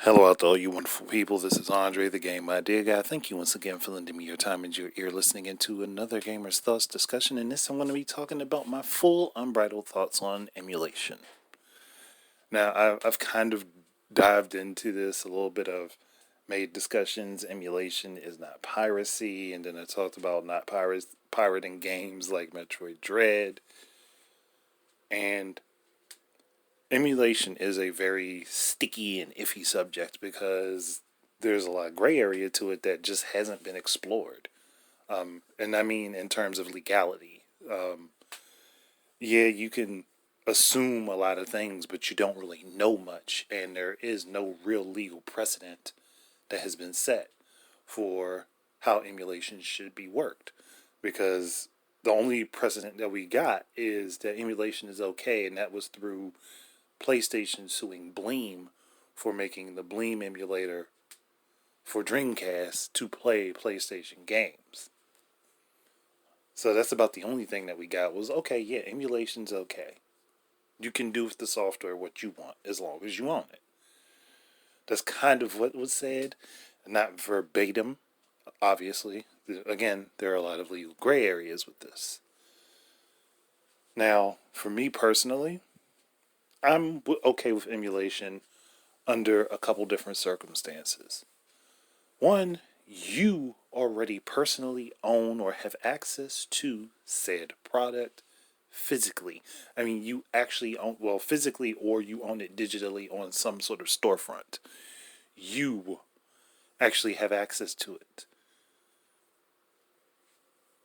Hello out there, all you wonderful people. This is Andre, the Game Idea Guy. Thank you once again for lending me your time and your ear listening into another Gamer's Thoughts discussion. In this, I'm going to be talking about my full, unbridled thoughts on emulation. Now, I've kind of dived into this a little bit of made discussions. Emulation is not piracy, and then I talked about not pirating games like Metroid Dread. And emulation is a very sticky and iffy subject because there's a lot of gray area to it that just hasn't been explored. And I mean, in terms of legality. Yeah, you can assume a lot of things, but you don't really know much. And there is no real legal precedent that has been set for how emulation should be worked. Because the only precedent that we got is that emulation is okay, and that was through PlayStation suing Bleem for making the Bleem emulator for Dreamcast to play PlayStation games. So that's about the only thing that we got was, okay, yeah, emulation's okay. You can do with the software what you want as long as you own it. That's kind of what was said, not verbatim, obviously. Again, there are a lot of legal gray areas with this. Now, for me personally, I'm okay with emulation under a couple different circumstances. One, you already personally own or have access to said product physically. I mean, you actually own, well, physically, or you own it digitally on some sort of storefront. You actually have access to it.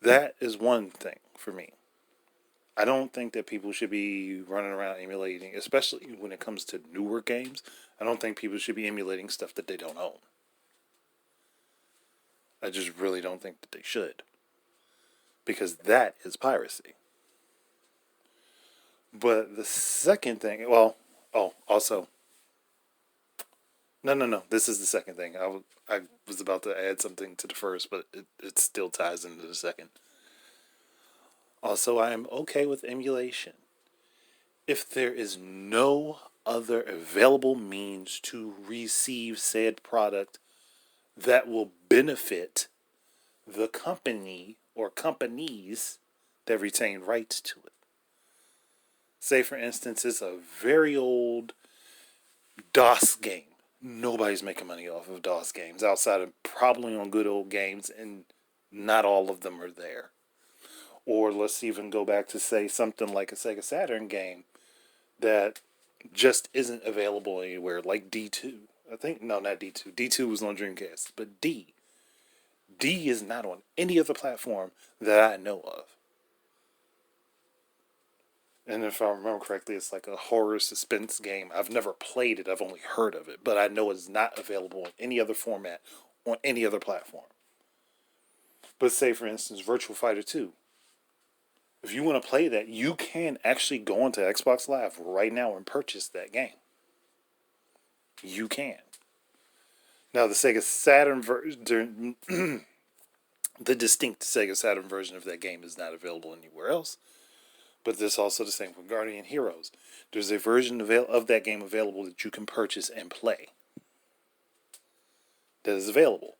That is one thing for me. I don't think that people should be running around emulating, especially when it comes to newer games. I don't think people should be emulating stuff that they don't own. I just really don't think that they should. Because that is piracy. But the second thing, also, no. This is the second thing. I was about to add something to the first, but it still ties into the second. Also, I am okay with emulation if there is no other available means to receive said product that will benefit the company or companies that retain rights to it. Say, for instance, it's a very old DOS game. Nobody's making money off of DOS games outside of probably on good old games, and not all of them are there. Or let's even go back to say something like a Sega Saturn game that just isn't available anywhere, like D2. I think, no, not D2. D2 was on Dreamcast, but D. D is not on any other platform that I know of. And if I remember correctly, it's like a horror suspense game. I've never played it, I've only heard of it, but I know it's not available in any other format on any other platform. But say, for instance, Virtual Fighter 2. If you want to play that, you can actually go onto Xbox Live right now and purchase that game. You can. Now, the Sega Saturn version, the distinct Sega Saturn version of that game is not available anywhere else. But this is also the same with Guardian Heroes. There's a version of that game available that you can purchase and play. That is available.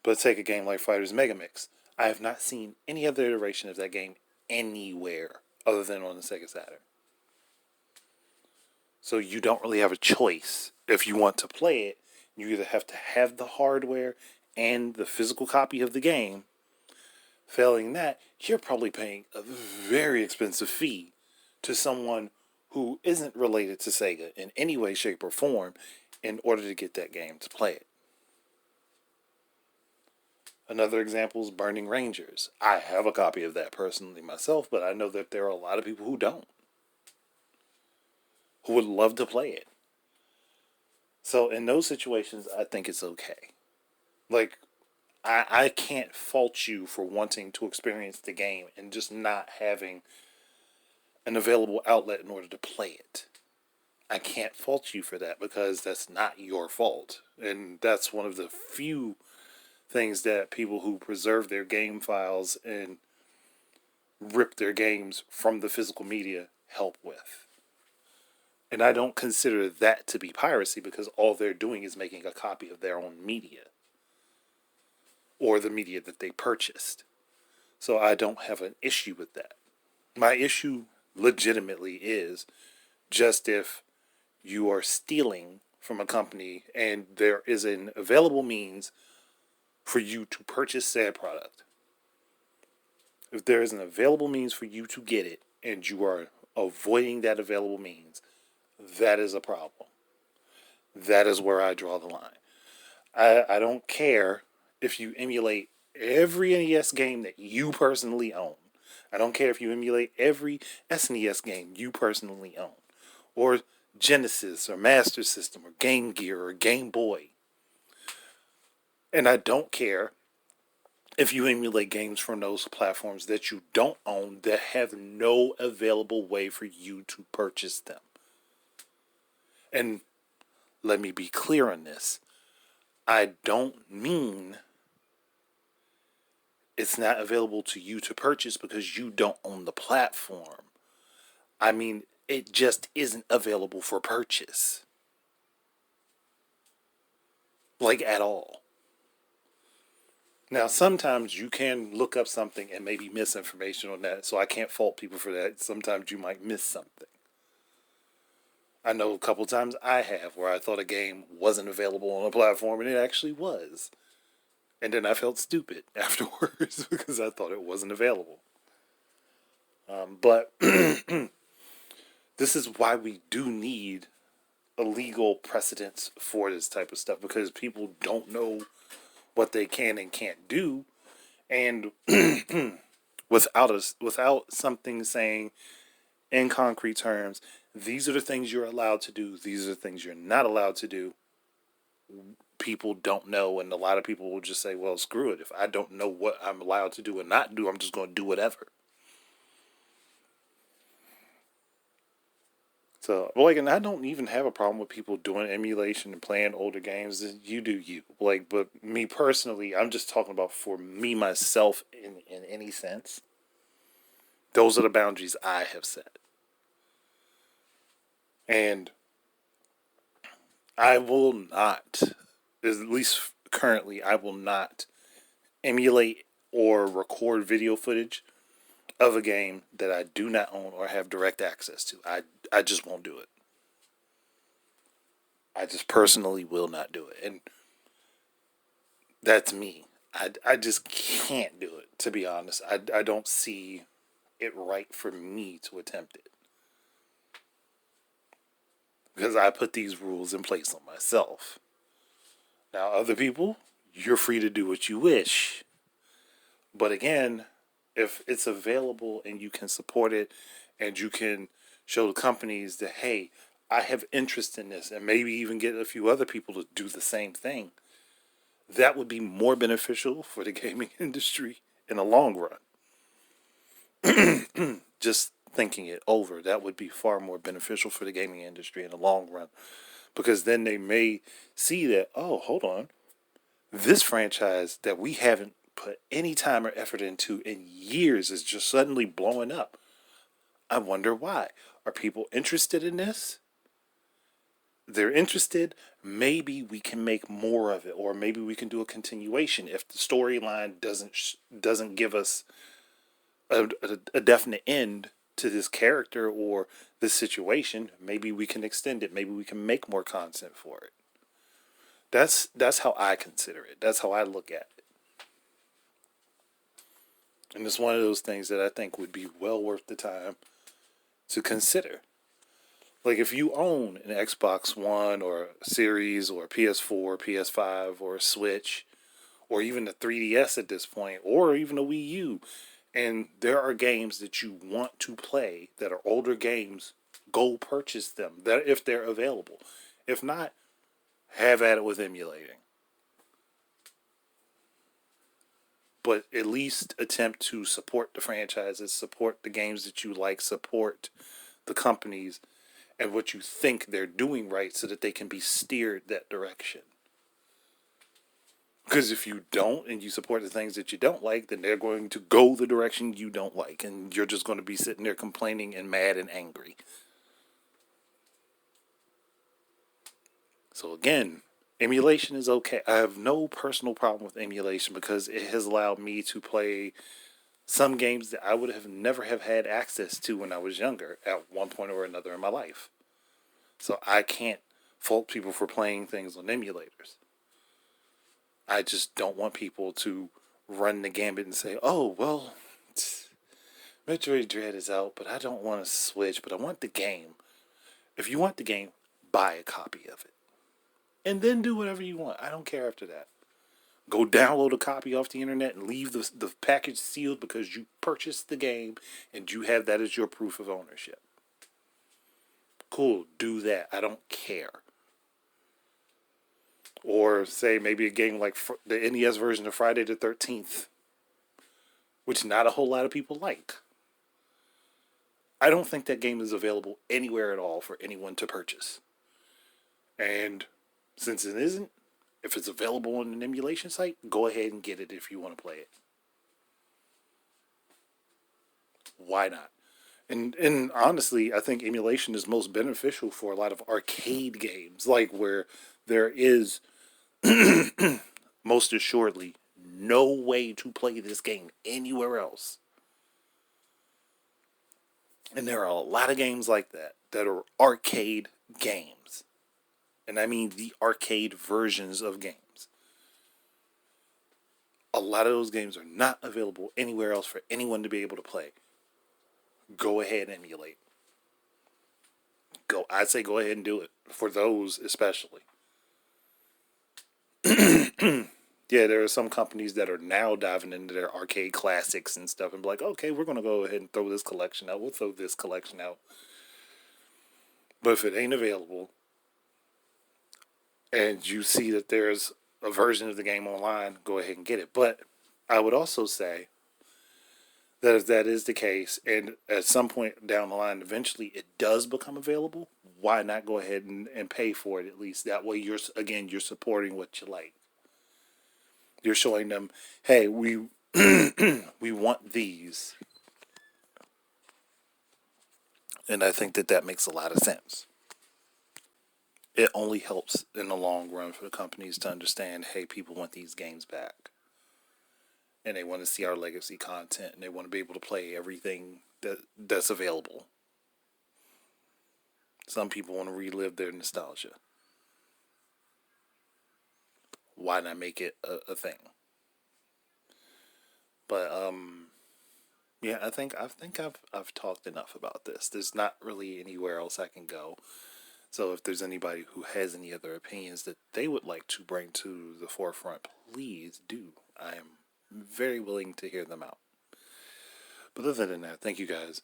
But take a game like Fighters Megamix. I have not seen any other iteration of that game anywhere other than on the Sega Saturn. So you don't really have a choice. If you want to play it, you either have to have the hardware and the physical copy of the game. Failing that, you're probably paying a very expensive fee to someone who isn't related to Sega in any way, shape, or form in order to get that game to play it. Another example is Burning Rangers. I have a copy of that personally myself, but I know that there are a lot of people who don't, who would love to play it. So in those situations, I think it's okay. Like, I can't fault you for wanting to experience the game and just not having an available outlet in order to play it. I can't fault you for that because that's not your fault. And that's one of the few things that people who preserve their game files and rip their games from the physical media help with. And I don't consider that to be piracy because all they're doing is making a copy of their own media or the media that they purchased. So I don't have an issue with that. My issue legitimately is just if you are stealing from a company and there is an available means for you to purchase said product. If there is an available means for you to get it and you are avoiding that available means, that is a problem. That is where I draw the line. I don't care if you emulate every NES game that you personally own. I don't care if you emulate every SNES game you personally own, or Genesis, or Master System, or Game Gear, or Game Boy. And I don't care if you emulate games from those platforms that you don't own that have no available way for you to purchase them. And let me be clear on this. I don't mean it's not available to you to purchase because you don't own the platform. I mean, it just isn't available for purchase. Like, at all. Now, sometimes you can look up something and maybe miss information on that, so I can't fault people for that. Sometimes you might miss something. I know a couple times I have where I thought a game wasn't available on a platform and it actually was. And then I felt stupid afterwards because I thought it wasn't available. But this is why we do need a legal precedence for this type of stuff, because people don't know what they can and can't do, and without something saying in concrete terms, these are the things you're allowed to do, these are the things you're not allowed to do, people don't know, and a lot of people will just say, well, screw it, if I don't know what I'm allowed to do and not do, I'm just going to do whatever. So, like, and I don't even have a problem with people doing emulation and playing older games. You do you. Like, but me personally, I'm just talking about for me, myself, in any sense. Those are the boundaries I have set. And I will not, at least currently, I will not emulate or record video footage of a game that I do not own or have direct access to. I just won't do it. I just personally will not do it. And that's me. I just can't do it, to be honest. I don't see it right for me to attempt it. Because I put these rules in place on myself. Now, other people, you're free to do what you wish. But again, if it's available and you can support it and you can show the companies that, hey, I have interest in this, and maybe even get a few other people to do the same thing, that would be more beneficial for the gaming industry in the long run. Just thinking it over, that would be far more beneficial for the gaming industry in the long run. Because then they may see that, oh, hold on, this franchise that we haven't put any time or effort into in years is just suddenly blowing up. I wonder why. Are people interested in this? They're interested. Maybe we can make more of it, or maybe we can do a continuation if the storyline doesn't give us a definite end to this character or this situation. Maybe we can extend it. Maybe we can make more content for it. That's how I consider it. That's how I look at it. And it's one of those things that I think would be well worth the time to consider. Like, if you own an Xbox One or a Series or a PS4, PS5 or a Switch or even a 3DS at this point, or even a Wii U, and there are games that you want to play that are older games, go purchase them that if they're available. If not, have at it with emulating. But at least attempt to support the franchises, support the games that you like, support the companies and what you think they're doing right so that they can be steered that direction. Because if you don't and you support the things that you don't like, then they're going to go the direction you don't like. And you're just going to be sitting there complaining and mad and angry. So again, emulation is okay. I have no personal problem with emulation because it has allowed me to play some games that I would have never have had access to when I was younger at one point or another in my life. So I can't fault people for playing things on emulators. I just don't want people to run the gambit and say, "Oh, well, Metroid Dread is out, but I don't want to switch, but I want the game." If you want the game, buy a copy of it. And then do whatever you want. I don't care after that. Go download a copy off the internet and leave the package sealed because you purchased the game and you have that as your proof of ownership. Cool, do that. I don't care. Or say maybe a game like the NES version of Friday the 13th, which not a whole lot of people like. I don't think that game is available anywhere at all for anyone to purchase. And since it isn't, if it's available on an emulation site, go ahead and get it if you want to play it. Why not? And honestly, I think emulation is most beneficial for a lot of arcade games, like where there is most assuredly no way to play this game anywhere else. And there are a lot of games like that that are arcade games. And I mean the arcade versions of games. A lot of those games are not available anywhere else for anyone to be able to play. Go ahead and emulate. I'd say go ahead and do it. For those especially. Yeah, there are some companies that are now diving into their arcade classics and stuff and be like, okay, we're going to go ahead and throw this collection out. We'll throw this collection out. But if it ain't available and you see that there's a version of the game online, go ahead and get it. But I would also say that if that is the case and at some point down the line, eventually it does become available, why not go ahead and pay for it at least? That way you're supporting what you like. You're showing them, hey, we we want these. And I think that makes a lot of sense. It only helps in the long run for the companies to understand, hey, people want these games back. And they want to see our legacy content. And they want to be able to play everything that's available. Some people want to relive their nostalgia. Why not make it a thing? But yeah, I think I've talked enough about this. There's not really anywhere else I can go. So if there's anybody who has any other opinions that they would like to bring to the forefront, please do. I am very willing to hear them out. But other than that, thank you guys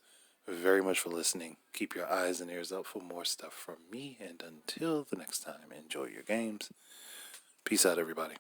very much for listening. Keep your eyes and ears out for more stuff from me. And until the next time, enjoy your games. Peace out, everybody.